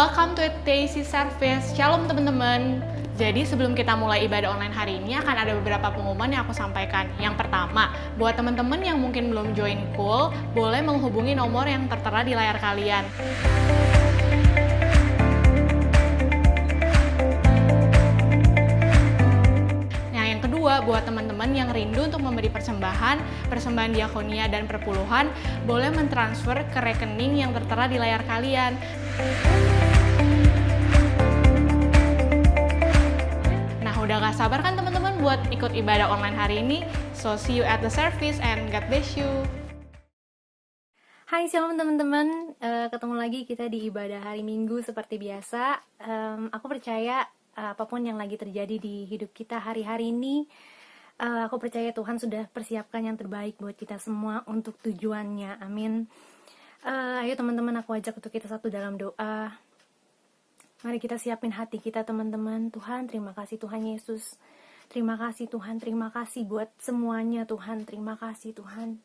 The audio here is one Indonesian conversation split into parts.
Welcome to Daisy Service. Shalom teman-teman. Jadi sebelum kita mulai ibadah online hari ini akan ada beberapa pengumuman yang aku sampaikan. Yang pertama, buat teman-teman yang mungkin belum join Cool, boleh menghubungi nomor yang tertera di layar kalian. Nah, yang kedua, buat teman-teman yang rindu untuk memberi persembahan diakonia dan perpuluhan, boleh mentransfer ke rekening yang tertera di layar kalian. Udah gak sabar kan teman-teman buat ikut ibadah online hari ini? So see you at the service and God bless you. Hai, shalom teman-teman. Ketemu lagi kita di ibadah hari Minggu seperti biasa. Aku percaya apapun yang lagi terjadi di hidup kita hari-hari ini, aku percaya Tuhan sudah persiapkan yang terbaik buat kita semua untuk tujuannya. Amin. Ayo teman-teman, aku ajak untuk kita satu dalam doa. Mari kita siapin hati kita teman-teman. Tuhan, terima kasih Tuhan Yesus. Terima kasih Tuhan, terima kasih buat semuanya Tuhan. Terima kasih Tuhan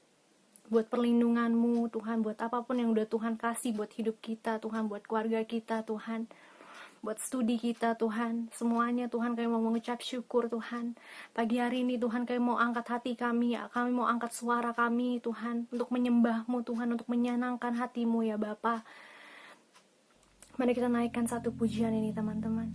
buat perlindungan-Mu Tuhan, buat apapun yang udah Tuhan kasih buat hidup kita Tuhan, buat keluarga kita Tuhan, buat studi kita Tuhan. Semuanya Tuhan, kami mau mengucap syukur Tuhan. Pagi hari ini Tuhan, kami mau angkat hati kami, kami mau angkat suara kami Tuhan, untuk menyembah-Mu Tuhan, untuk menyenangkan hati-Mu ya Bapa. Mari kita naikkan satu pujian ini teman-teman.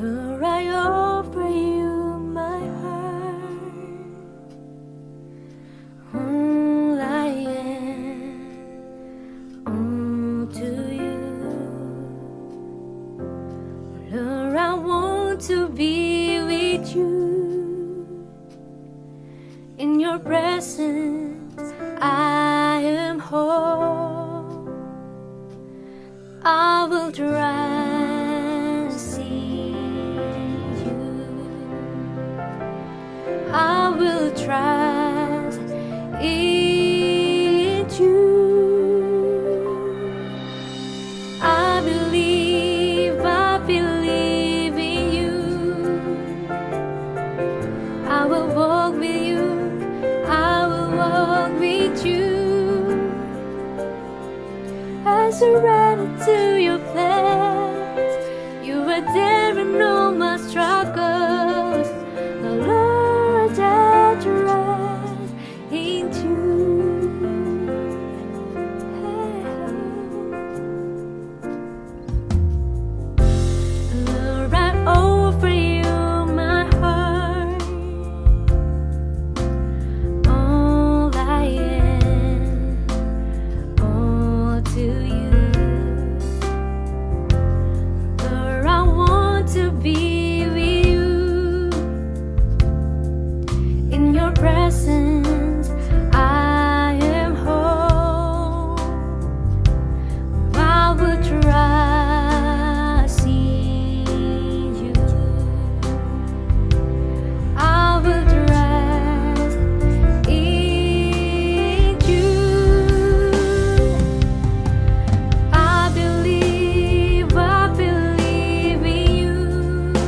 Lord, I offer you my heart, all I am, all to you. Lord, I want to be with you. In your presence, I am whole. I will trust in you. I will trust in you. I believe in you. I will walk with you. I will walk with you. I surrender to your plans. You are there in all my struggles. The Lord, I trust in you. Lord, I offer you my heart, all I am, all to you. Lord, I want to be with you. In your presence, I am whole. I will trust in you. I will trust in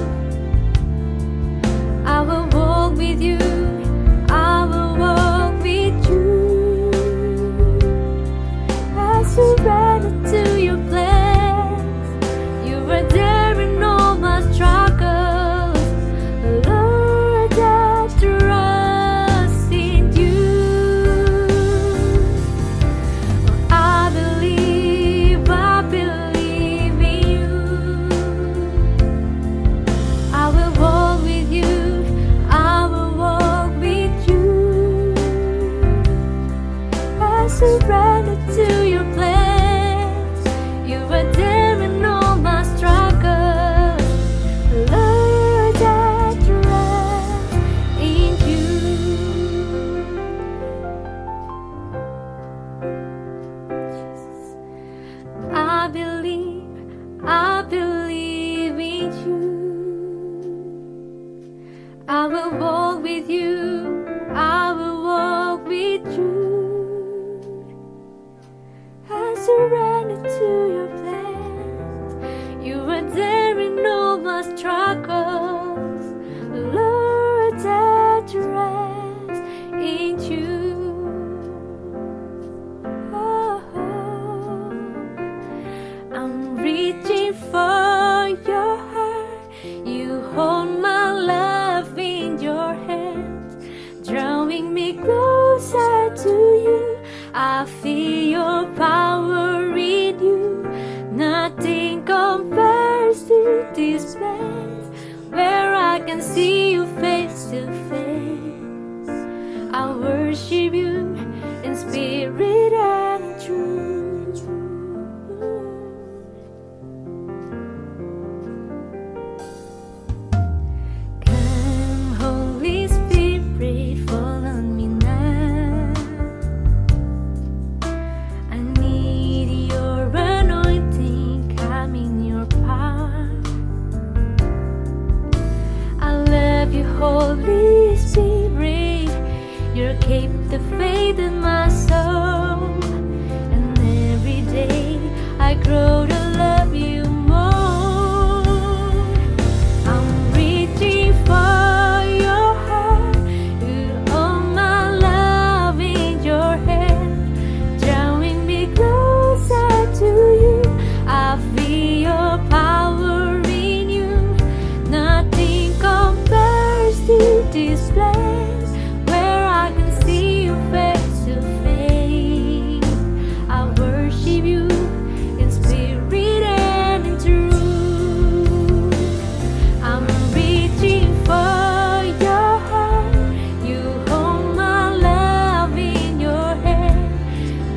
you. I believe in you. I will walk with you. I will walk with you. I surrender to your plans. You are there in all my struggles. Lord, I trust in you. I believe in you. I will walk with you. I will walk with you. I surrender to your plans. You are there in all my struggles. Lord, I trust in you. I believe in you. I will walk with you. I will walk with you. I surrender to your plans. I feel your power in you. Nothing compares to this place where I can see you face to face. I worship you in spirit and in truth. Come, Holy Spirit, fall on me now. I need your anointing, come in your power. I love you, Holy Spirit. You keep the faith in my soul, and every day I grow to love you more. I'm reaching for your heart. You hold my love in your hand, drawing me closer to you. I feel your power in you. Nothing compares to this place where I can see you face to face. I worship you in spirit and in truth. I'm reaching for your heart. You hold my love in your hand,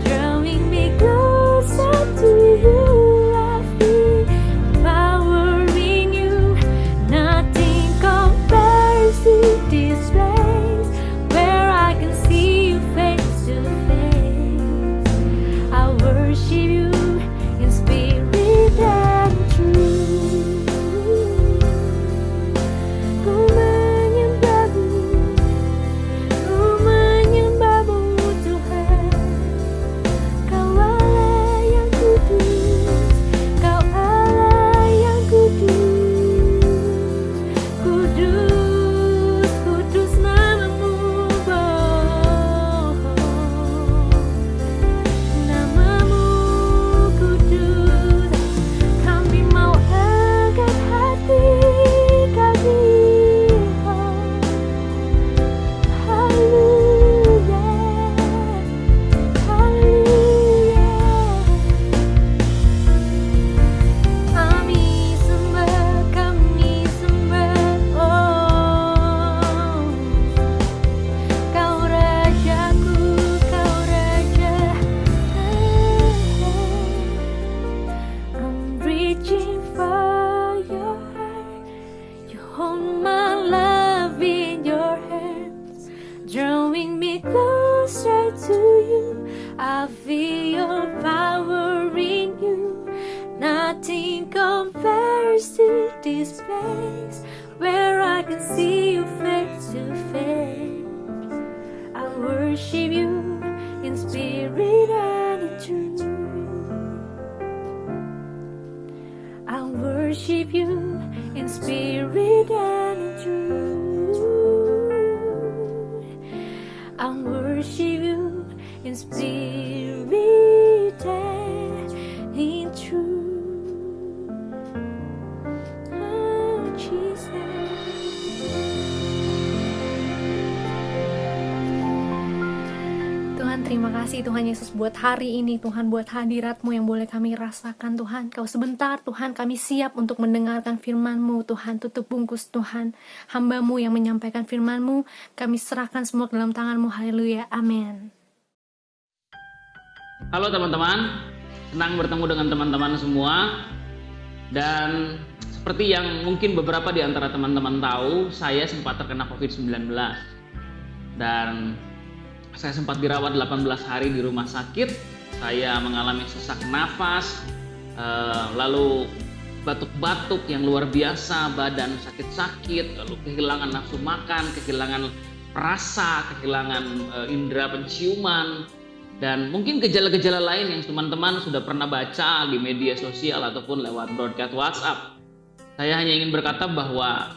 drawing me closer to you. I feel power in you. Nothing compares to this place where I can see you face to face. I worship you in spirit and truth. Ku menyembahmu Tuhan. Kau Allah yang kudus, Kau Allah yang kudus. Kudus, kudus namamu, namamu kudus. Kami mau angkat hati kami. Haleluya, haleluya. Kami sembah, oh, Kau Rajaku, Kau Raja. I'm reaching for your heart. You hold my love in your hands, drawing me closer to you. I feel your power in you. Nothing compares to this place where I can see you face to face. I worship you in spirit and in truth. I worship you in spirit and in truth. I worship you in spirit and in truth. Oh, Jesus. Tuhan, terima kasih Tuhan Yesus buat hari ini, Tuhan, buat hadirat-Mu yang boleh kami rasakan, Tuhan. Kau sebentar, Tuhan, kami siap untuk mendengarkan firman-Mu, Tuhan. Tutup bungkus, Tuhan, hamba-Mu yang menyampaikan firman-Mu, kami serahkan semua ke dalam tangan-Mu. Haleluya, amin. Halo teman-teman, senang bertemu dengan teman-teman semua. Dan seperti yang mungkin beberapa di antara teman-teman tahu, saya sempat terkena COVID-19. Dan saya sempat dirawat 18 hari di rumah sakit. Saya mengalami sesak nafas, lalu batuk-batuk yang luar biasa, badan sakit-sakit, lalu kehilangan nafsu makan, kehilangan rasa, kehilangan indera penciuman, dan mungkin gejala-gejala lain yang teman-teman sudah pernah baca di media sosial ataupun lewat broadcast WhatsApp. Saya hanya ingin berkata bahwa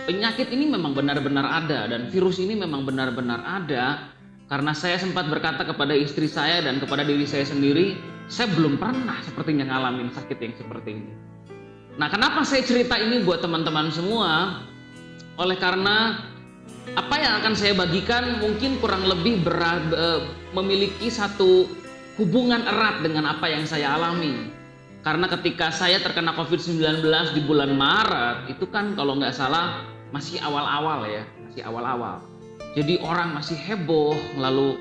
penyakit ini memang benar-benar ada dan virus ini memang benar-benar ada. Karena saya sempat berkata kepada istri saya dan kepada diri saya sendiri, saya belum pernah sepertinya ngalamin sakit yang seperti ini. Nah, kenapa saya cerita ini buat teman-teman semua? Oleh karena Apa yang akan saya bagikan mungkin kurang lebih memiliki satu hubungan erat dengan apa yang saya alami. Karena ketika saya terkena COVID-19 di bulan Maret, itu kan kalau nggak salah masih awal-awal ya, masih awal-awal. Jadi orang masih heboh, lalu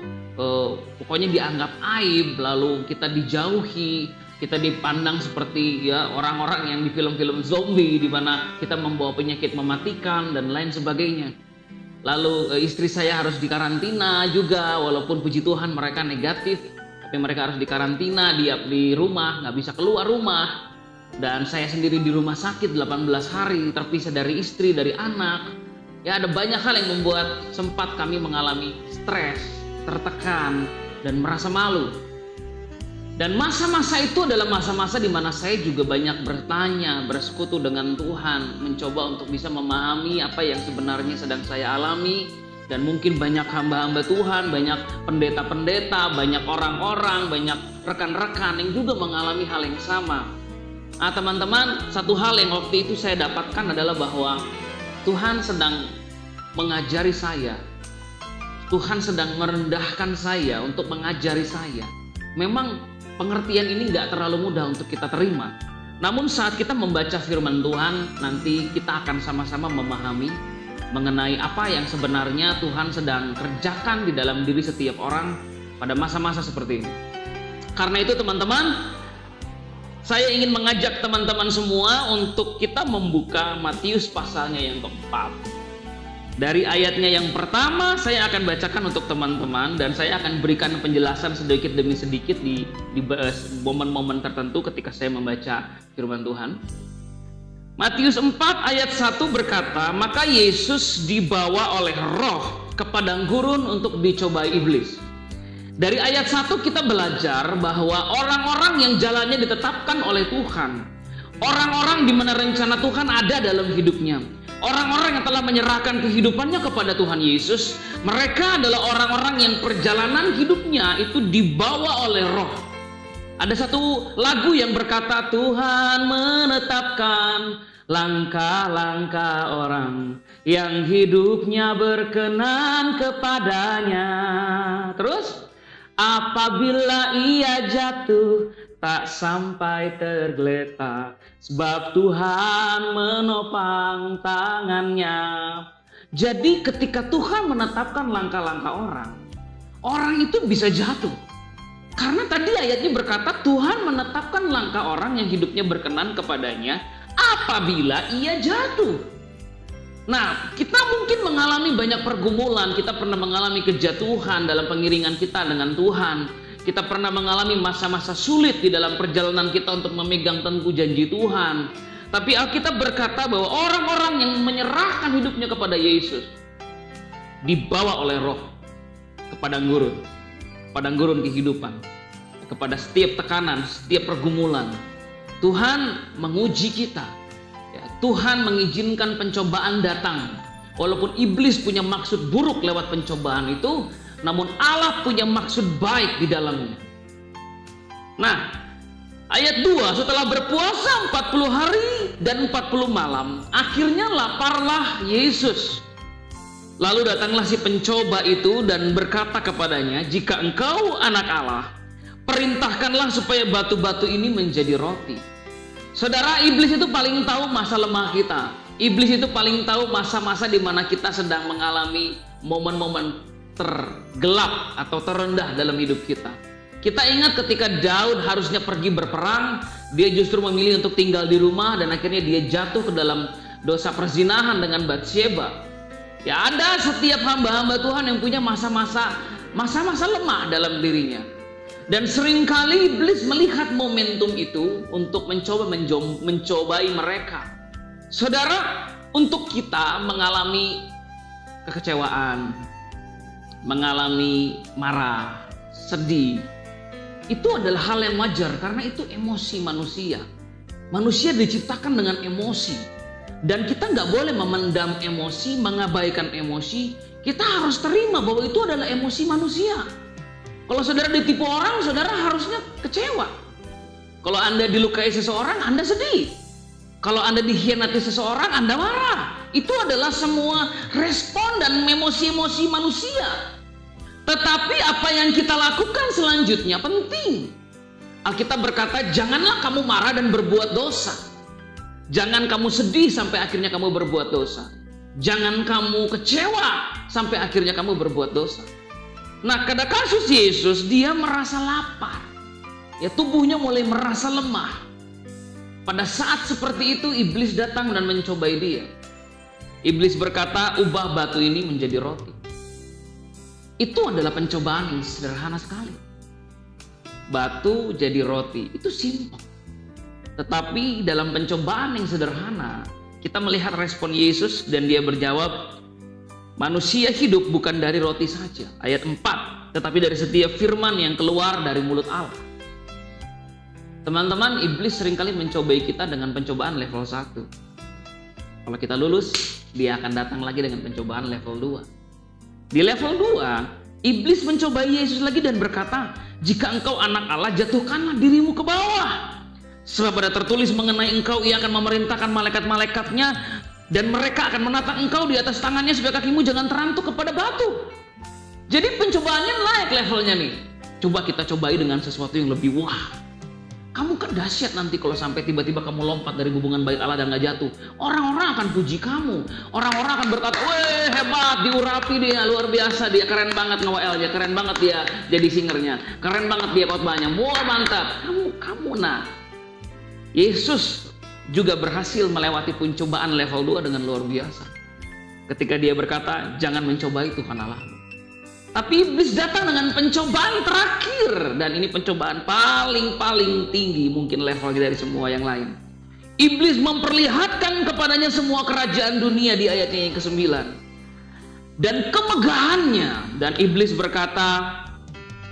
pokoknya dianggap aib, lalu kita dijauhi, kita dipandang seperti ya orang-orang yang di film-film zombie di mana kita membawa penyakit mematikan dan lain sebagainya. Lalu istri saya harus dikarantina juga, walaupun puji Tuhan mereka negatif, tapi mereka harus dikarantina di rumah, nggak bisa keluar rumah. Dan saya sendiri di rumah sakit 18 hari, terpisah dari istri, dari anak. Ya ada banyak hal yang membuat sempat kami mengalami stres, tertekan, dan merasa malu. Dan masa-masa itu adalah masa-masa di mana saya juga banyak bertanya, bersekutu dengan Tuhan, mencoba untuk bisa memahami apa yang sebenarnya sedang saya alami. Dan mungkin banyak hamba-hamba Tuhan, banyak pendeta-pendeta, banyak orang-orang, banyak rekan-rekan yang juga mengalami hal yang sama. Nah teman-teman, satu hal yang waktu itu saya dapatkan adalah bahwa Tuhan sedang mengajari saya. Tuhan sedang merendahkan saya untuk mengajari saya. Memang pengertian ini nggak terlalu mudah untuk kita terima. Namun saat kita membaca firman Tuhan, nanti kita akan sama-sama memahami mengenai apa yang sebenarnya Tuhan sedang kerjakan di dalam diri setiap orang pada masa-masa seperti ini. Karena itu teman-teman, saya ingin mengajak teman-teman semua untuk kita membuka Matius pasalnya yang keempat. Dari ayatnya yang pertama saya akan bacakan untuk teman-teman dan saya akan berikan penjelasan sedikit demi sedikit di momen-momen tertentu ketika saya membaca firman Tuhan. Matius 4 ayat 1 berkata, maka Yesus dibawa oleh roh ke padang gurun untuk dicobai iblis. Dari ayat 1 kita belajar bahwa orang-orang yang jalannya ditetapkan oleh Tuhan, orang-orang di mana rencana Tuhan ada dalam hidupnya, orang-orang yang telah menyerahkan kehidupannya kepada Tuhan Yesus, mereka adalah orang-orang yang perjalanan hidupnya itu dibawa oleh roh. Ada satu lagu yang berkata, Tuhan menetapkan langkah-langkah orang yang hidupnya berkenan kepadanya. Terus, apabila ia jatuh tak sampai tergeletak, sebab Tuhan menopang tangannya. Jadi ketika Tuhan menetapkan langkah-langkah orang itu bisa jatuh. Karena tadi ayatnya berkata Tuhan menetapkan langkah orang yang hidupnya berkenan kepadanya apabila ia jatuh. Nah, kita mungkin mengalami banyak pergumulan, kita pernah mengalami kejatuhan dalam pengiringan kita dengan Tuhan. Kita pernah mengalami masa-masa sulit di dalam perjalanan kita untuk memegang teguh janji Tuhan. Tapi Alkitab berkata bahwa orang-orang yang menyerahkan hidupnya kepada Yesus dibawa oleh roh ke padang gurun kehidupan, kepada setiap tekanan, setiap pergumulan. Tuhan menguji kita. Ya, Tuhan mengizinkan pencobaan datang. Walaupun iblis punya maksud buruk lewat pencobaan itu, namun Allah punya maksud baik di dalamnya. Nah, ayat 2, setelah berpuasa 40 hari dan 40 malam, akhirnya laparlah Yesus. Lalu datanglah si pencoba itu dan berkata kepadanya, jika engkau anak Allah, perintahkanlah supaya batu-batu ini menjadi roti. Saudara, iblis itu paling tahu masa lemah kita. Iblis itu paling tahu masa-masa di mana kita sedang mengalami momen-momen tergelap atau terendah dalam hidup kita. Kita ingat ketika Daud harusnya pergi berperang, dia justru memilih untuk tinggal di rumah dan akhirnya dia jatuh ke dalam dosa perzinahan dengan Batsyeba. Ya, ada setiap hamba-hamba Tuhan yang punya masa-masa lemah dalam dirinya. Dan seringkali iblis melihat momentum itu untuk mencobai mereka. Saudara, untuk kita mengalami kekecewaan, mengalami marah, sedih, itu adalah hal yang wajar karena itu emosi manusia. Manusia diciptakan dengan emosi. Dan kita nggak boleh memendam emosi, mengabaikan emosi. Kita harus terima bahwa itu adalah emosi manusia. Kalau saudara ditipu orang, saudara harusnya kecewa. Kalau Anda dilukai seseorang, Anda sedih. Kalau Anda dikhianati seseorang, Anda marah. Itu adalah semua respon dan emosi-emosi manusia. Tetapi apa yang kita lakukan selanjutnya penting. Alkitab berkata, janganlah kamu marah dan berbuat dosa. Jangan kamu sedih sampai akhirnya kamu berbuat dosa. Jangan kamu kecewa sampai akhirnya kamu berbuat dosa. Nah, pada kasus Yesus, dia merasa lapar. Ya, tubuhnya mulai merasa lemah. Pada saat seperti itu, iblis datang dan mencobai dia. Iblis berkata, ubah batu ini menjadi roti. Itu adalah pencobaan yang sederhana sekali. Batu jadi roti, itu simpel. Tetapi dalam pencobaan yang sederhana, kita melihat respon Yesus dan dia berjawab, manusia hidup bukan dari roti saja. Ayat 4, tetapi dari setiap firman yang keluar dari mulut Allah. Teman-teman, iblis seringkali mencobai kita dengan pencobaan level 1. Kalau kita lulus, dia akan datang lagi dengan pencobaan level 2. Di level 2, iblis mencobai Yesus lagi dan berkata, jika engkau anak Allah, jatuhkanlah dirimu ke bawah. Sebab ada tertulis mengenai engkau, ia akan memerintahkan malaikat-malaikatnya, dan mereka akan menatang engkau di atas tangannya supaya kakimu jangan terantuk kepada batu. Jadi pencobaannya naik levelnya nih. Coba kita cobai dengan sesuatu yang lebih wah. Kamu kan dahsyat nanti kalau sampai tiba-tiba kamu lompat dari hubungan baik Allah dan gak jatuh. Orang-orang akan puji kamu. Orang-orang akan berkata, weh hebat, diurapi dia, luar biasa dia, keren banget nge-WL dia, keren banget dia jadi singernya, keren banget dia khotbahnya, wah mantap. Kamu nah. Yesus juga berhasil melewati pencobaan level 2 dengan luar biasa. Ketika dia berkata, jangan mencobai Tuhan Allahmu. Tapi iblis datang dengan pencobaan terakhir. Dan ini pencobaan paling tinggi mungkin levelnya dari semua yang lain. Iblis memperlihatkan kepadanya semua kerajaan dunia di ayatnya yang ke-9. Dan kemegahannya. Dan iblis berkata,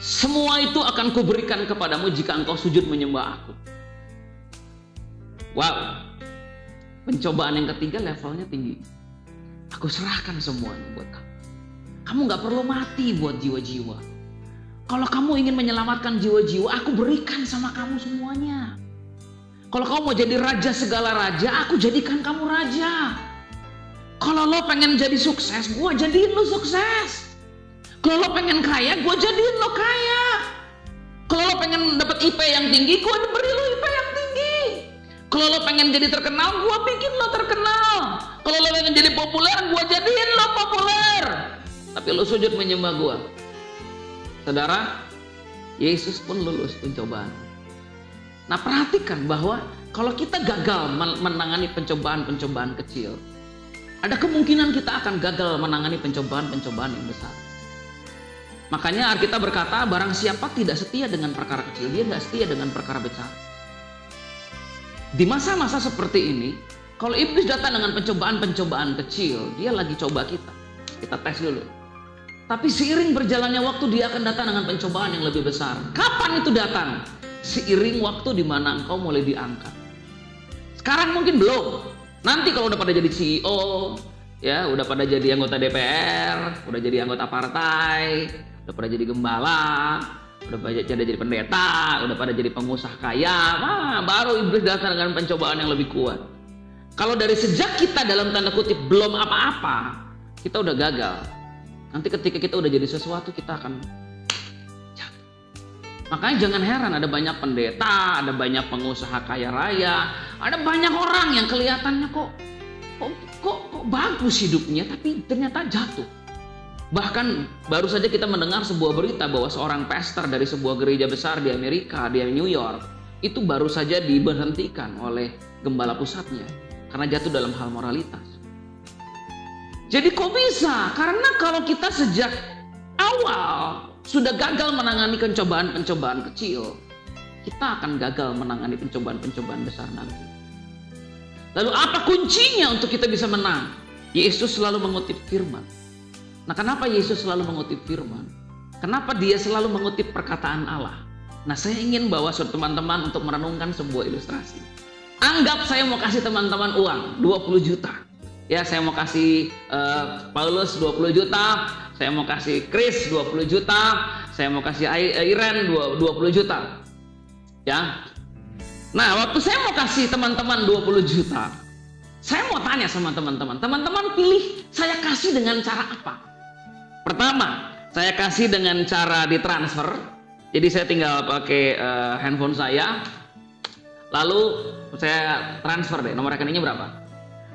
semua itu akan kuberikan kepadamu jika engkau sujud menyembah aku. Wow. Pencobaan yang ketiga levelnya tinggi. Aku serahkan semuanya buat kamu. Kamu gak perlu mati buat jiwa-jiwa. Kalau kamu ingin menyelamatkan jiwa-jiwa, aku berikan sama kamu semuanya. Kalau kamu mau jadi raja segala raja, aku jadikan kamu raja. Kalau lo pengen jadi sukses, gue jadiin lo sukses. Kalau lo pengen kaya, gue jadiin lo kaya. Kalau lo pengen dapat IP yang tinggi, gue beri lo IP yang tinggi. Kalau lo pengen jadi terkenal, gue bikin lo terkenal. Kalau lo pengen jadi populer, gue jadiin lo populer. Tapi lo sujud menyembah gua. Saudara, Yesus pun lulus pencobaan. Nah, perhatikan bahwa kalau kita gagal menangani pencobaan-pencobaan kecil, ada kemungkinan kita akan gagal menangani pencobaan-pencobaan yang besar. Makanya Alkitab berkata, barang siapa tidak setia dengan perkara kecil, dia tidak setia dengan perkara besar. Di masa-masa seperti ini, kalau iblis datang dengan pencobaan-pencobaan kecil, dia lagi coba kita. Kita tes dulu. Tapi seiring berjalannya waktu, dia akan datang dengan pencobaan yang lebih besar. Kapan itu datang? Seiring waktu di mana engkau mulai diangkat. Sekarang mungkin belum. Nanti kalau udah pada jadi CEO, ya, udah pada jadi anggota DPR, udah jadi anggota partai, udah pada jadi gembala, udah pada jadi pendeta, udah pada jadi pengusaha kaya, baru iblis datang dengan pencobaan yang lebih kuat. Kalau dari sejak kita dalam tanda kutip belum apa-apa, kita udah gagal. Nanti ketika kita udah jadi sesuatu, kita akan jatuh. Makanya jangan heran ada banyak pendeta, ada banyak pengusaha kaya raya, ada banyak orang yang kelihatannya kok bagus hidupnya, tapi ternyata jatuh. Bahkan baru saja kita mendengar sebuah berita bahwa seorang pastor dari sebuah gereja besar di Amerika, di New York, itu baru saja diberhentikan oleh gembala pusatnya karena jatuh dalam hal moralitas. Jadi kok bisa? Karena kalau kita sejak awal sudah gagal menangani pencobaan-pencobaan kecil, kita akan gagal menangani pencobaan-pencobaan besar nanti. Lalu apa kuncinya untuk kita bisa menang? Yesus selalu mengutip firman. Nah, kenapa Yesus selalu mengutip firman? Kenapa dia selalu mengutip perkataan Allah? Nah, saya ingin bawa teman-teman untuk merenungkan sebuah ilustrasi. Anggap saya mau kasih teman-teman uang 20 juta. Ya, saya mau kasih Paulus 20 juta, saya mau kasih Chris 20 juta, saya mau kasih Iren 20 juta. Ya. Nah, waktu saya mau kasih teman-teman 20 juta, Saya mau tanya sama teman-teman. Teman-teman pilih saya kasih dengan cara apa? Pertama, saya kasih dengan cara ditransfer. Jadi saya tinggal pakai handphone saya. Lalu saya transfer deh, nomor rekeningnya berapa?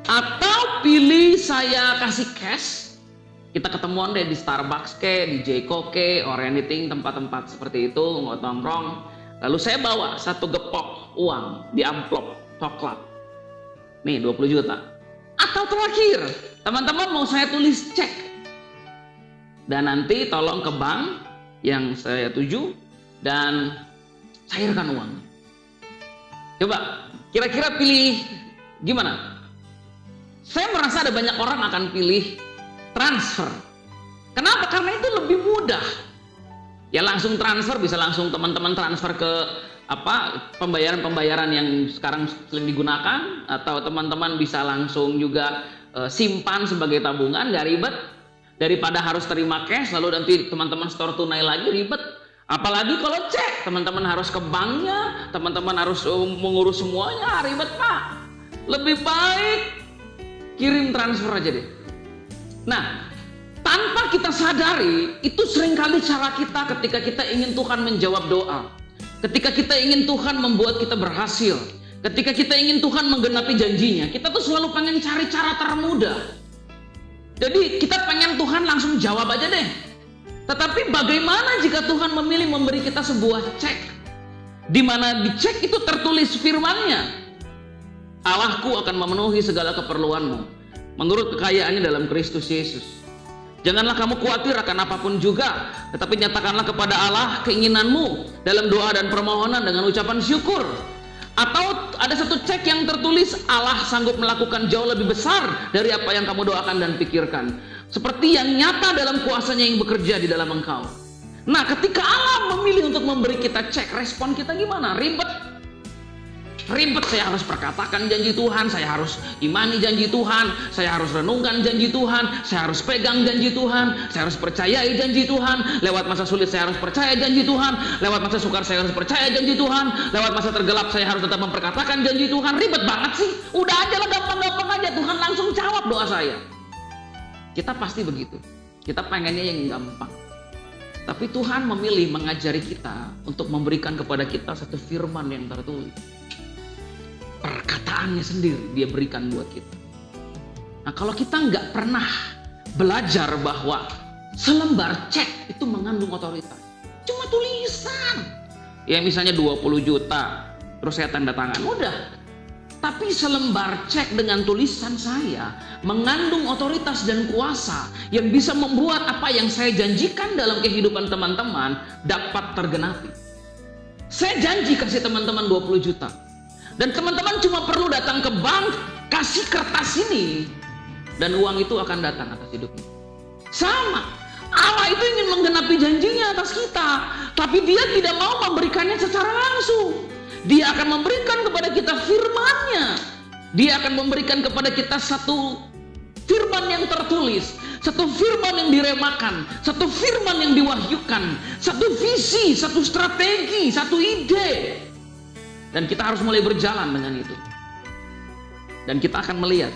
Atau pilih saya kasih cash. Kita ketemuan deh di Starbucks di Jeko or anything, tempat-tempat seperti itu, nongkrong. Lalu saya bawa satu gepok uang di amplop coklat. Nih 20 juta. Atau terakhir, teman-teman mau saya tulis cek. Dan nanti tolong ke bank yang saya tuju dan cairkan uang. Coba, kira-kira pilih gimana? Saya merasa ada banyak orang akan pilih transfer. Kenapa? Karena itu lebih mudah. Ya langsung transfer, bisa langsung teman-teman transfer ke pembayaran yang sekarang sering digunakan, atau teman-teman bisa langsung juga simpan sebagai tabungan, gak ribet. Daripada harus terima cash lalu nanti teman-teman store tunai lagi, ribet. Apalagi kalau cek, teman-teman harus ke banknya, teman-teman harus mengurus semuanya, ribet Pak. Lebih baik kirim transfer aja deh. Nah, tanpa kita sadari, itu seringkali cara kita ketika kita ingin Tuhan menjawab doa. Ketika kita ingin Tuhan membuat kita berhasil. Ketika kita ingin Tuhan menggenapi janjinya, kita tuh selalu pengen cari cara termudah. Jadi kita pengen Tuhan langsung jawab aja deh. Tetapi bagaimana jika Tuhan memilih memberi kita sebuah cek? Di mana di cek itu tertulis firman-Nya. Allahku akan memenuhi segala keperluanmu menurut kekayaannya dalam Kristus Yesus. Janganlah kamu khawatir akan apapun juga, tetapi nyatakanlah kepada Allah keinginanmu dalam doa dan permohonan dengan ucapan syukur. Atau ada satu cek yang tertulis, Allah sanggup melakukan jauh lebih besar dari apa yang kamu doakan dan pikirkan, seperti yang nyata dalam kuasanya yang bekerja di dalam engkau. Nah, ketika Allah memilih untuk memberi kita cek, respon kita gimana? Ribet, saya harus perkatakan janji Tuhan, saya harus imani janji Tuhan, saya harus renungkan janji Tuhan, saya harus pegang janji Tuhan, saya harus percayai janji Tuhan. Lewat masa sulit saya harus percaya janji Tuhan, lewat masa sukar saya harus percaya janji Tuhan, lewat masa tergelap saya harus tetap memperkatakan janji Tuhan. Ribet banget sih, udah aja lah, gampang-gampang aja, Tuhan langsung jawab doa saya. Kita pasti begitu, kita pengennya yang gampang. Tapi Tuhan memilih mengajari kita untuk memberikan kepada kita satu firman yang tertulis. Perkataannya sendiri dia berikan buat kita. Nah, kalau kita nggak pernah belajar bahwa selembar cek itu mengandung otoritas, cuma tulisan, ya misalnya 20 juta, terus saya tanda tangan, udah. Tapi selembar cek dengan tulisan saya mengandung otoritas dan kuasa yang bisa membuat apa yang saya janjikan dalam kehidupan teman-teman dapat tergenapi. Saya janji kasih teman-teman 20 juta. Dan teman-teman cuma perlu datang ke bank, kasih kertas ini, dan uang itu akan datang atas hidupnya. Sama, Allah itu ingin menggenapi janjinya atas kita, tapi dia tidak mau memberikannya secara langsung. Dia akan memberikan kepada kita firman-Nya. Dia akan memberikan kepada kita satu firman yang tertulis, satu firman yang diremakan, satu firman yang diwahyukan, satu visi, satu strategi, satu ide. Dan kita harus mulai berjalan dengan itu. Dan kita akan melihat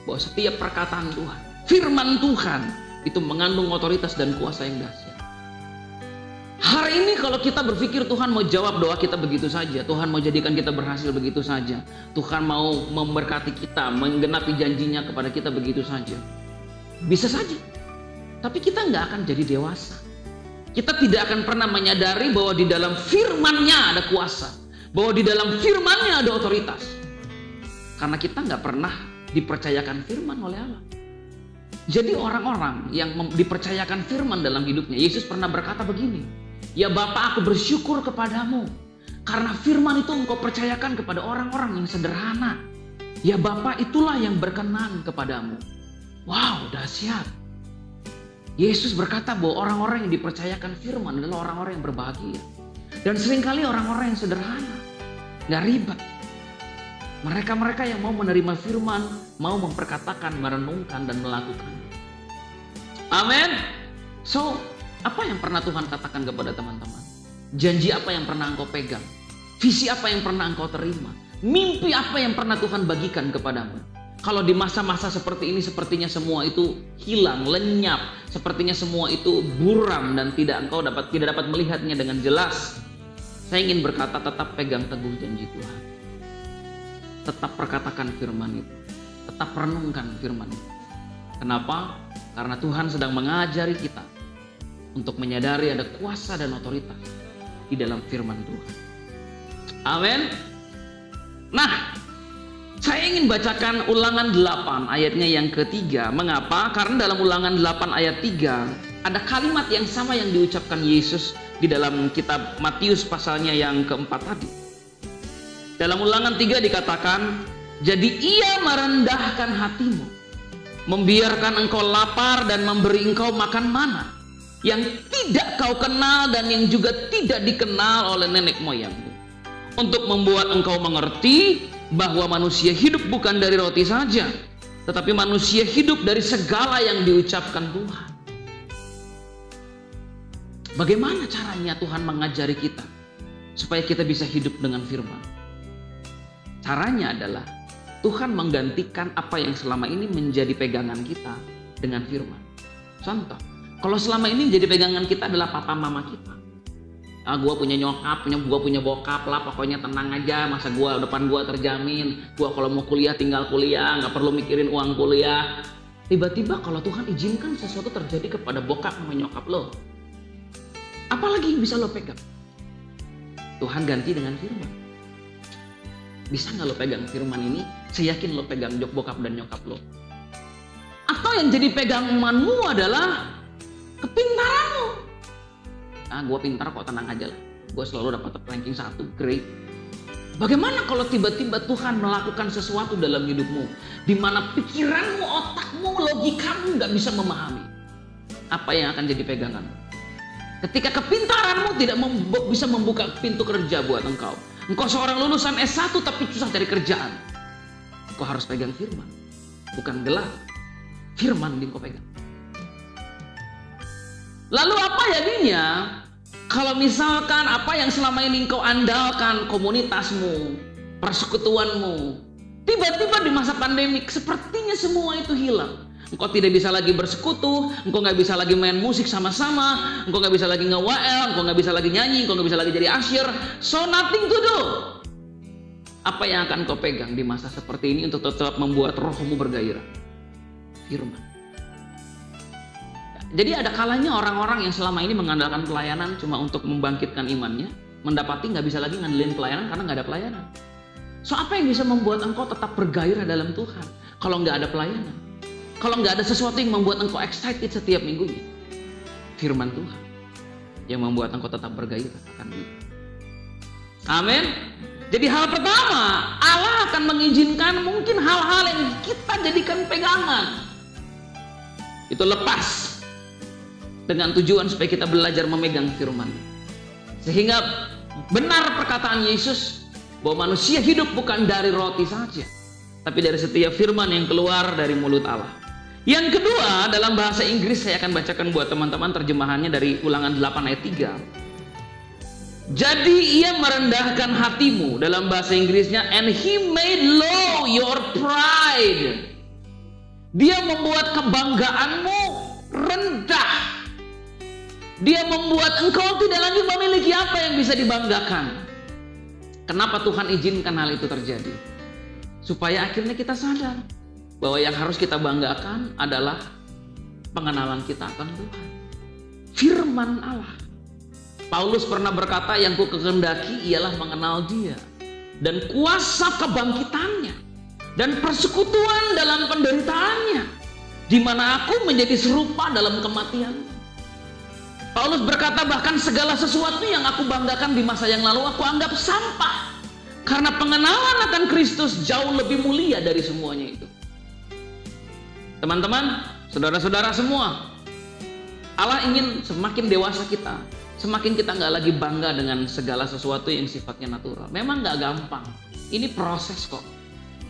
bahwa setiap perkataan Tuhan, firman Tuhan, itu mengandung otoritas dan kuasa yang dahsyat. Hari ini kalau kita berpikir Tuhan mau jawab doa kita begitu saja, Tuhan mau jadikan kita berhasil begitu saja, Tuhan mau memberkati kita, menggenapi janjinya kepada kita begitu saja, bisa saja. Tapi kita nggak akan jadi dewasa. Kita tidak akan pernah menyadari bahwa di dalam firman-Nya ada kuasa, bahwa di dalam firman-Nya ada otoritas. Karena kita nggak pernah dipercayakan firman oleh Allah. Jadi orang-orang yang dipercayakan firman dalam hidupnya, Yesus pernah berkata begini, "Ya Bapa, aku bersyukur kepadamu, karena firman itu engkau percayakan kepada orang-orang yang sederhana. Ya Bapa, itulah yang berkenan kepadamu." Wow, dahsyat. Yesus berkata bahwa orang-orang yang dipercayakan firman adalah orang-orang yang berbahagia. Dan seringkali orang-orang yang sederhana, gak ribet. Mereka-mereka yang mau menerima firman, mau memperkatakan, merenungkan, dan melakukan. Amin. So, apa yang pernah Tuhan katakan kepada teman-teman? Janji apa yang pernah engkau pegang? Visi apa yang pernah engkau terima? Mimpi apa yang pernah Tuhan bagikan kepadamu? Kalau di masa-masa seperti ini sepertinya semua itu hilang, lenyap, sepertinya semua itu buram dan tidak dapat melihatnya dengan jelas. Saya ingin berkata, tetap pegang teguh janji Tuhan. Tetap perkatakan firman itu. Tetap renungkan firman itu. Kenapa? Karena Tuhan sedang mengajari kita untuk menyadari ada kuasa dan otoritas di dalam firman Tuhan. Amin. Nah, saya ingin bacakan Ulangan 8 ayatnya yang ketiga. Mengapa? Karena dalam Ulangan 8 ayat 3 ada kalimat yang sama yang diucapkan Yesus di dalam kitab Matius pasalnya yang keempat tadi. Dalam Ulangan 3 dikatakan, jadi ia merendahkan hatimu, membiarkan engkau lapar dan memberi engkau makan mana yang tidak kau kenal dan yang juga tidak dikenal oleh nenek moyangmu, untuk membuat engkau mengerti bahwa manusia hidup bukan dari roti saja, tetapi manusia hidup dari segala yang diucapkan Tuhan. Bagaimana caranya Tuhan mengajari kita supaya kita bisa hidup dengan firman? Caranya adalah Tuhan menggantikan apa yang selama ini menjadi pegangan kita dengan firman. Contoh, kalau selama ini jadi pegangan kita adalah papa mama kita. Gue punya nyokap, gue punya bokap lah, pokoknya tenang aja, masa depan gue terjamin, gue kalau mau kuliah tinggal kuliah, nggak perlu mikirin uang kuliah. Tiba-tiba kalau Tuhan izinkan sesuatu terjadi kepada bokap sama nyokap lo, apalagi yang bisa lo pegang? Tuhan ganti dengan firman. Bisa nggak lo pegang firman ini? Saya yakin lo pegang bokap dan nyokap lo. Atau yang jadi peganganmu adalah kepintaranmu. Gue pintar kok, tenang aja lah. Gue selalu dapat ranking 1, great. Bagaimana kalau tiba-tiba Tuhan melakukan sesuatu dalam hidupmu, di mana pikiranmu, otakmu, logikamu gak bisa memahami? Apa yang akan jadi pegangan? Ketika kepintaranmu tidak bisa membuka pintu kerja buat engkau. Engkau seorang lulusan S1 tapi susah cari kerjaan. Engkau harus pegang firman, bukan gelar. Firman yang kau pegang. Lalu apa jadinya kalau misalkan apa yang selama ini engkau andalkan, komunitasmu, persekutuanmu, tiba-tiba di masa pandemik sepertinya semua itu hilang. Engkau tidak bisa lagi bersekutu, engkau nggak bisa lagi main musik sama-sama, engkau nggak bisa lagi nge-WL, engkau nggak bisa lagi nyanyi, engkau nggak bisa lagi jadi asyir. So nothing to do. Apa yang akan kau pegang di masa seperti ini untuk tetap membuat rohmu bergairah? Firman. Jadi ada kalanya orang-orang yang selama ini mengandalkan pelayanan cuma untuk membangkitkan imannya, mendapati nggak bisa lagi ngandelin pelayanan karena nggak ada pelayanan. So apa yang bisa membuat engkau tetap bergairah dalam Tuhan kalau nggak ada pelayanan? Kalau nggak ada sesuatu yang membuat engkau excited setiap minggunya? Firman Tuhan yang membuat engkau tetap bergairah akan Dia. Amin. Jadi hal pertama, Allah akan mengizinkan mungkin hal-hal yang kita jadikan pegangan itu lepas, dengan tujuan supaya kita belajar memegang firman. Sehingga benar perkataan Yesus bahwa manusia hidup bukan dari roti saja, tapi dari setiap firman yang keluar dari mulut Allah. Yang kedua, dalam bahasa Inggris saya akan bacakan buat teman-teman terjemahannya dari Ulangan 8 ayat 3. Jadi ia merendahkan hatimu, dalam bahasa Inggrisnya, and he made low your pride. Dia membuat kebanggaanmu rendah. Dia membuat engkau tidak lagi memiliki apa yang bisa dibanggakan. Kenapa Tuhan izinkan hal itu terjadi? Supaya akhirnya kita sadar bahwa yang harus kita banggakan adalah pengenalan kita akan Tuhan. Firman Allah. Paulus pernah berkata, yang ku kehendaki ialah mengenal Dia dan kuasa kebangkitannya dan persekutuan dalam penderitaannya, di mana aku menjadi serupa dalam kematiannya. Paulus berkata, bahkan segala sesuatu yang aku banggakan di masa yang lalu aku anggap sampah, karena pengenalan akan Kristus jauh lebih mulia dari semuanya itu. Teman-teman, saudara-saudara semua, Allah ingin semakin dewasa kita, semakin kita nggak lagi bangga dengan segala sesuatu yang sifatnya natural. Memang nggak gampang, ini proses kok.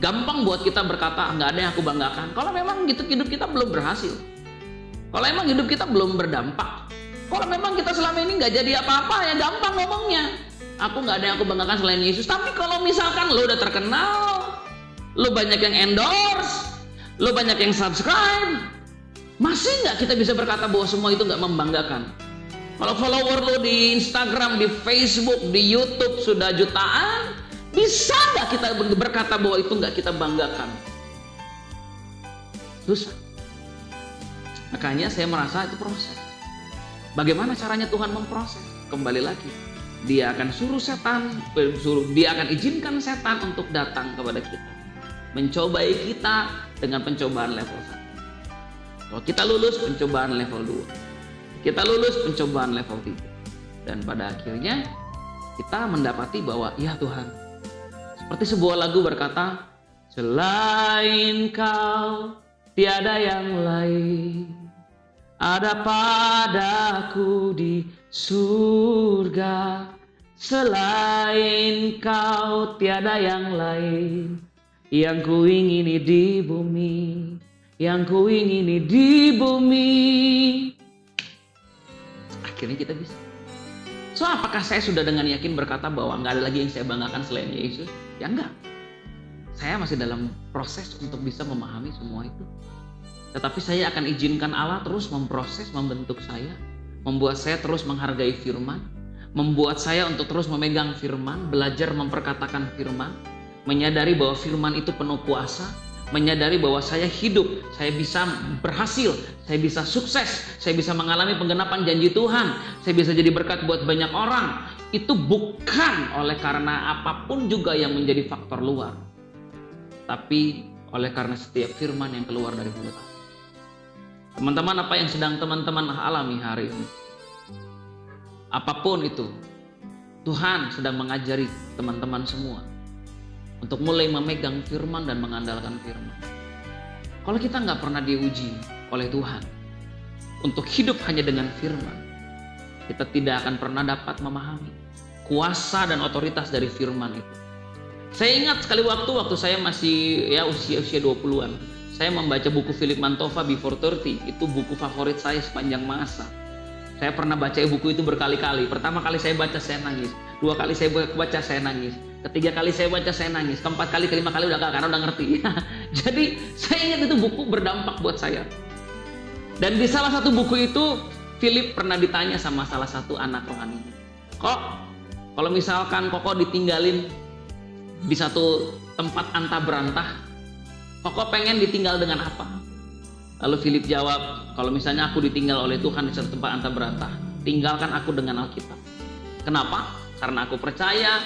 Gampang buat kita berkata, nggak ada yang aku banggakan, kalau memang gitu hidup kita belum berhasil, kalau emang hidup kita belum berdampak. Kalau memang kita selama ini nggak jadi apa-apa, ya gampang ngomongnya. Aku nggak ada yang aku banggakan selain Yesus. Tapi kalau misalkan lo udah terkenal, lo banyak yang endorse, lo banyak yang subscribe. Masih nggak kita bisa berkata bahwa semua itu nggak membanggakan? Kalau follower lo di Instagram, di Facebook, di YouTube sudah jutaan, bisa nggak kita berkata bahwa itu nggak kita banggakan? Susah. Makanya saya merasa itu proses. Bagaimana caranya Tuhan memproses? Kembali lagi, Dia akan Dia akan izinkan setan untuk datang kepada kita, mencobai kita dengan pencobaan level 1. Kalau kita lulus, pencobaan level 2. Kita lulus, pencobaan level 3. Dan pada akhirnya kita mendapati bahwa ya Tuhan, seperti sebuah lagu berkata, selain Kau tiada yang lain, ada padaku di surga. Selain Kau tiada yang lain, yang ku ingini di bumi, yang ku ingini di bumi. Akhirnya kita bisa. So, apakah saya sudah dengan yakin berkata bahwa nggak ada lagi yang saya banggakan selain Yesus? Ya enggak. Saya masih dalam proses untuk bisa memahami semua itu. Tetapi saya akan izinkan Allah terus memproses, membentuk saya, membuat saya terus menghargai firman, membuat saya untuk terus memegang firman, belajar memperkatakan firman, menyadari bahwa firman itu penuh kuasa, menyadari bahwa saya hidup, saya bisa berhasil, saya bisa sukses, saya bisa mengalami penggenapan janji Tuhan, saya bisa jadi berkat buat banyak orang. Itu bukan oleh karena apapun juga yang menjadi faktor luar, tapi oleh karena setiap firman yang keluar dari mulut Allah. Teman-teman, apa yang sedang teman-teman alami hari ini? Apapun itu, Tuhan sedang mengajari teman-teman semua untuk mulai memegang firman dan mengandalkan firman. Kalau kita nggak pernah diuji oleh Tuhan untuk hidup hanya dengan firman, kita tidak akan pernah dapat memahami kuasa dan otoritas dari firman itu. Saya ingat sekali waktu saya masih usia 20-an, saya membaca buku Philip Mantova Before 30. Itu buku favorit saya sepanjang masa. Saya pernah baca buku itu berkali-kali. Pertama kali saya baca saya nangis, 2 kali saya baca saya nangis, ketiga kali saya baca saya nangis, keempat kali, kelima kali udah karena udah ngerti. Jadi saya ingat itu buku berdampak buat saya. Dan di salah satu buku itu Philip pernah ditanya sama salah satu anak rohaninya, kok kalau misalkan Koko ditinggalin di satu tempat antah berantah, Koko pengen ditinggal dengan apa? Lalu Philip jawab, kalau misalnya aku ditinggal oleh Tuhan di satu tempat antah berantah, tinggalkan aku dengan Alkitab. Kenapa? Karena aku percaya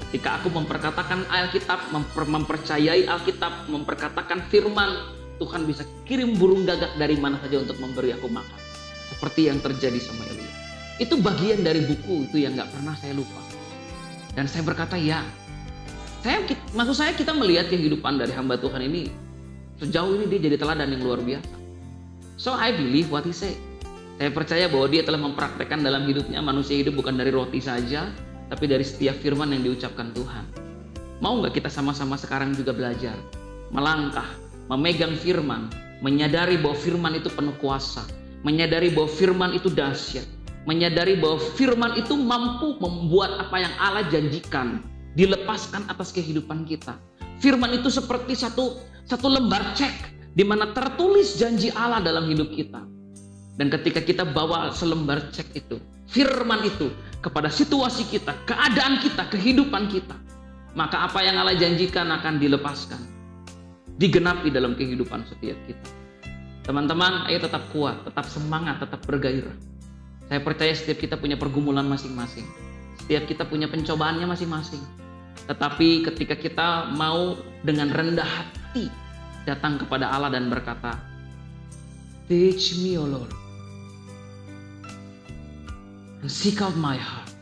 ketika aku memperkatakan Alkitab, mempercayai Alkitab, memperkatakan firman, Tuhan bisa kirim burung gagak dari mana saja untuk memberi aku makan. Seperti yang terjadi sama Elia. Itu bagian dari buku itu yang gak pernah saya lupa. Dan saya berkata ya, maksud saya kita melihat kehidupan dari hamba Tuhan ini, sejauh ini dia jadi teladan yang luar biasa. So I believe what he said. Saya percaya bahwa dia telah mempraktekkan dalam hidupnya, manusia hidup bukan dari roti saja, tapi dari setiap firman yang diucapkan Tuhan. Mau nggak kita sama-sama sekarang juga belajar, melangkah, memegang firman, menyadari bahwa firman itu penuh kuasa, menyadari bahwa firman itu dahsyat, menyadari bahwa firman itu mampu membuat apa yang Allah janjikan dilepaskan atas kehidupan kita. Firman itu seperti satu lembar cek di mana tertulis janji Allah dalam hidup kita. Dan ketika kita bawa selembar cek itu, firman itu kepada situasi kita, keadaan kita, kehidupan kita, maka apa yang Allah janjikan akan dilepaskan, digenapi dalam kehidupan setiap kita. Teman-teman, ayo tetap kuat, tetap semangat, tetap bergairah. Saya percaya setiap kita punya pergumulan masing-masing, setiap kita punya pencobaannya masing-masing. Tetapi ketika kita mau dengan rendah hati datang kepada Allah dan berkata, teach me, O Lord, and seek out my heart.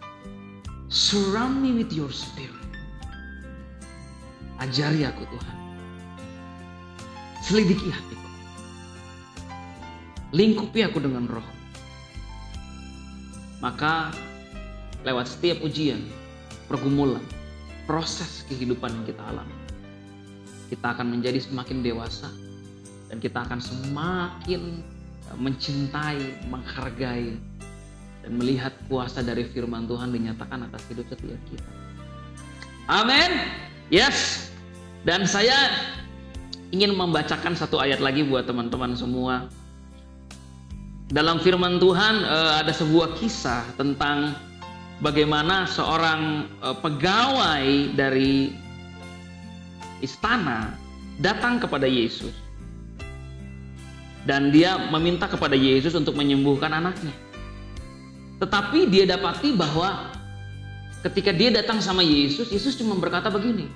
Surround me with your spirit. Ajari aku Tuhan. Selidiki hatiku. Lingkupi aku dengan roh. Maka lewat setiap ujian, pergumulan, proses kehidupan yang kita alami, kita akan menjadi semakin dewasa dan kita akan semakin mencintai, menghargai, dan melihat kuasa dari firman Tuhan dinyatakan atas hidup setiap kita. Amin. Yes. Dan saya ingin membacakan satu ayat lagi buat teman-teman semua. Dalam firman Tuhan ada sebuah kisah tentang bagaimana seorang pegawai dari istana datang kepada Yesus. Dan dia meminta kepada Yesus untuk menyembuhkan anaknya. Tetapi dia dapati bahwa ketika dia datang sama Yesus, Yesus cuma berkata begini,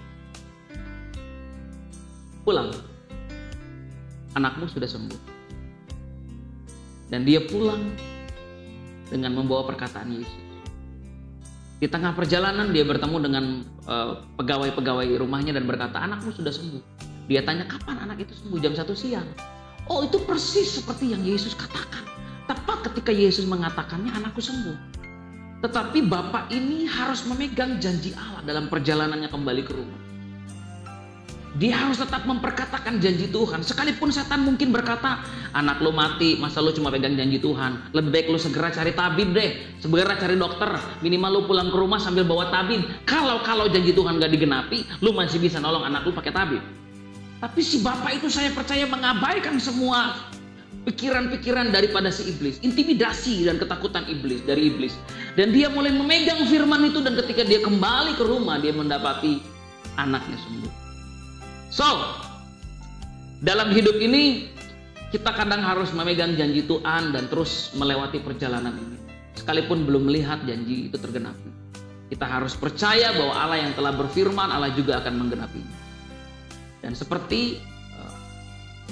pulang, anakmu sudah sembuh. Dan dia pulang dengan membawa perkataan Yesus. Di tengah perjalanan dia bertemu dengan pegawai-pegawai rumahnya dan berkata, anakmu sudah sembuh. Dia tanya, kapan anak itu sembuh? Jam 1 siang. Oh, itu persis seperti yang Yesus katakan. Tepat ketika Yesus mengatakannya, anakku sembuh. Tetapi bapak ini harus memegang janji Allah dalam perjalanannya kembali ke rumah. Dia harus tetap memperkatakan janji Tuhan. Sekalipun setan mungkin berkata, anak lu mati, masa lu cuma pegang janji Tuhan. Lebih baik lu segera cari tabib deh. Segera cari dokter. Minimal lu pulang ke rumah sambil bawa tabib. Kalau janji Tuhan gak digenapi, lu masih bisa nolong anak lu pakai tabib. Tapi si bapak itu saya percaya mengabaikan semua pikiran-pikiran daripada si iblis. Intimidasi dan ketakutan dari iblis. Dan dia mulai memegang firman itu, dan ketika dia kembali ke rumah, dia mendapati anaknya sembuh. So, dalam hidup ini kita kadang harus memegang janji Tuhan dan terus melewati perjalanan ini. Sekalipun belum melihat janji itu tergenapi. Kita harus percaya bahwa Allah yang telah berfirman, Allah juga akan menggenapinya. Dan seperti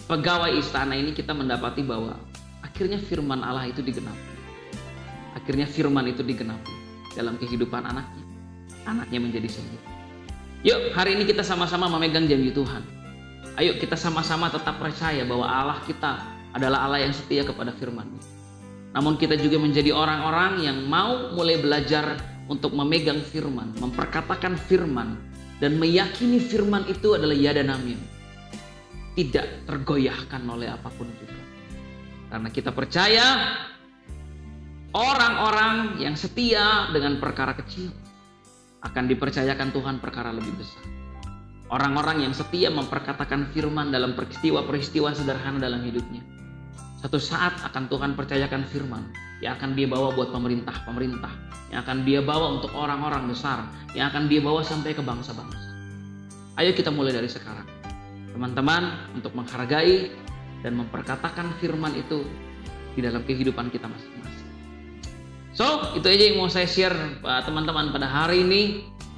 pegawai istana ini, kita mendapati bahwa akhirnya firman Allah itu digenapi. Akhirnya firman itu digenapi dalam kehidupan anaknya. Anaknya menjadi sembuh. Yuk, hari ini kita sama-sama memegang janji Tuhan. Ayo kita sama-sama tetap percaya bahwa Allah kita adalah Allah yang setia kepada firman-Nya. Namun kita juga menjadi orang-orang yang mau mulai belajar untuk memegang firman, memperkatakan firman, dan meyakini firman itu adalah ya dan amin. Tidak tergoyahkan oleh apapun juga. Karena kita percaya orang-orang yang setia dengan perkara kecil akan dipercayakan Tuhan perkara lebih besar. Orang-orang yang setia memperkatakan firman dalam peristiwa-peristiwa sederhana dalam hidupnya, satu saat akan Tuhan percayakan firman yang akan dia bawa buat pemerintah-pemerintah, yang akan dia bawa untuk orang-orang besar, yang akan dia bawa sampai ke bangsa-bangsa. Ayo kita mulai dari sekarang, teman-teman, untuk menghargai dan memperkatakan firman itu di dalam kehidupan kita masing-masing. So, itu aja yang mau saya share teman-teman pada hari ini.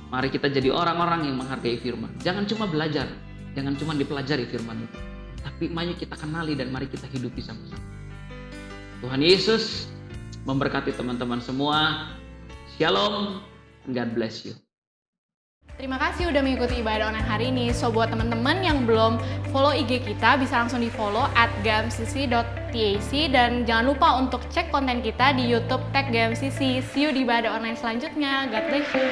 Mari kita jadi orang-orang yang menghargai firman. Jangan cuma belajar, jangan cuma dipelajari firman itu, tapi mari kita kenali dan mari kita hidupi sama-sama. Tuhan Yesus memberkati teman-teman semua. Shalom, God bless you. Terima kasih udah mengikuti ibadah online hari ini. So, buat teman-teman yang belum follow IG kita, bisa langsung di follow @gamcc.tac, dan jangan lupa untuk cek konten kita di YouTube @gamcc. See you di ibadah online selanjutnya. God bless you.